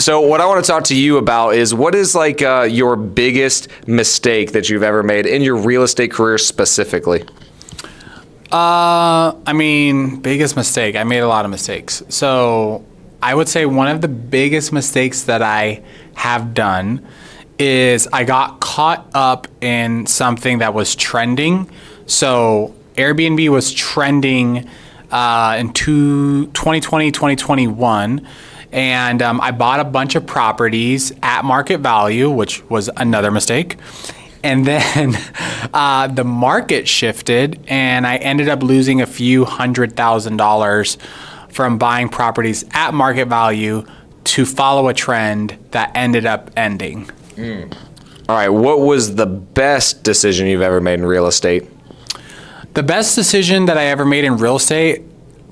So what I want to talk to you about is what is like your biggest mistake that you've ever made in your real estate career specifically? Biggest mistake. I made a lot of mistakes. So I would say one of the biggest mistakes that I have done is I got caught up in something that was trending. So Airbnb was trending in 2020, 2021. And I bought a bunch of properties at market value, which was another mistake. And then the market shifted, and I ended up losing a few $100,000 from buying properties at market value to follow a trend that ended up ending. All right, what was the best decision you've ever made in real estate? The best decision that I ever made in real estate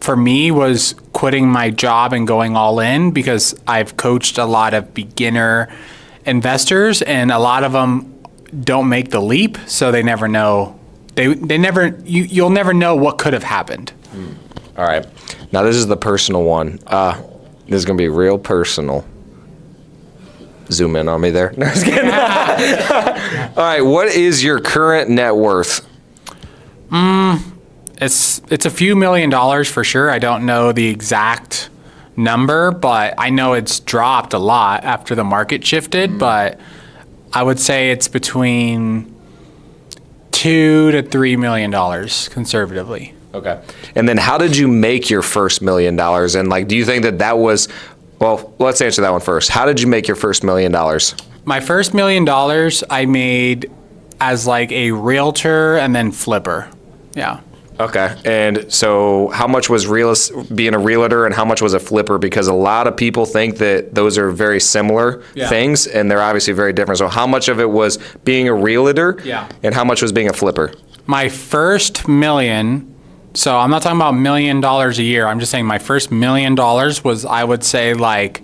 for me was quitting my job and going all in, because I've coached a lot of beginner investors and a lot of them don't make the leap, so they never know. You'll never know what could have happened. All right, now this is the personal one. This is gonna be real personal. Zoom in on me there. No, just kidding. All right, what is your current net worth? It's a few $1,000,000 for sure. I don't know the exact number, but I know it's dropped a lot after the market shifted. But I would say it's between $2 to $3 million conservatively. Okay. And then how did you make your first $1 million? And like, do you think that was, well, let's answer that one first. How did you make your first $1 million? My first $1 million I made as like a realtor and then flipper. Yeah. Okay. And so how much was being a realtor and how much was a flipper? Because a lot of people think that those are very similar things, and they're obviously very different. So how much of it was being a realtor and how much was being a flipper? My first million, so I'm not talking about $1 million a year. I'm just saying my first $1 million was, I would say, like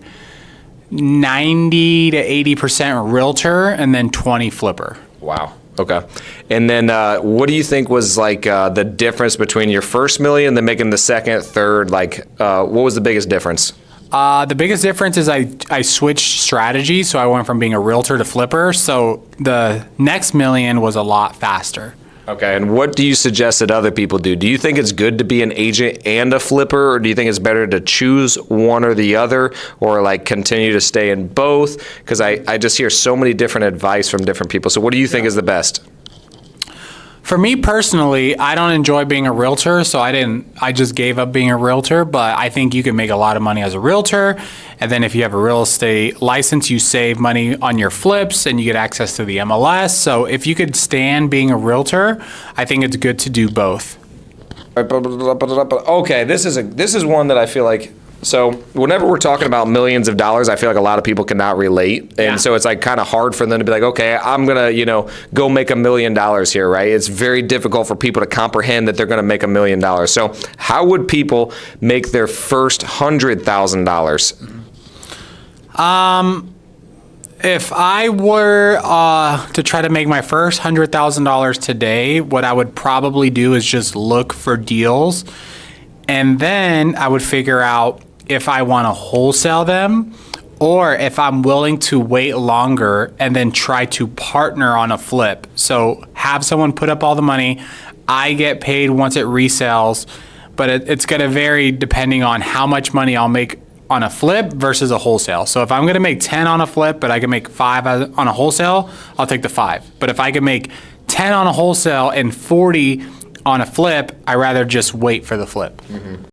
90 to 80% realtor and then 20 flipper. Wow. Okay. And then what do you think was like the difference between your first million, then making the second, third? Like, what was the biggest difference? The biggest difference is I switched strategy. So I went from being a realtor to flipper. So the next million was a lot faster. Okay. And what do you suggest that other people do? Do you think it's good to be an agent and a flipper, or do you think it's better to choose one or the other, or like continue to stay in both? Because I just hear so many different advice from different people. So what do you think is the best? For me personally, I don't enjoy being a realtor, so I just gave up being a realtor, but I think you can make a lot of money as a realtor. And then if you have a real estate license, you save money on your flips and you get access to the MLS. So if you could stand being a realtor, I think it's good to do both. Okay, this is one that I feel like, so whenever we're talking about millions of dollars, I feel like a lot of people cannot relate. And so it's like kind of hard for them to be like, okay, I'm going to, go make $1 million here, right? It's very difficult for people to comprehend that they're going to make $1 million. So how would people make their first $100,000? If I were to try to make my first $100,000 today, what I would probably do is just look for deals. And then I would figure out if I want to wholesale them or if I'm willing to wait longer and then try to partner on a flip. So have someone put up all the money. I get paid once it resells, but it's going to vary depending on how much money I'll make on a flip versus a wholesale. So if I'm going to make 10 on a flip, but I can make 5 on a wholesale, I'll take the 5. But if I can make 10 on a wholesale and 40 on a flip, I'd rather just wait for the flip.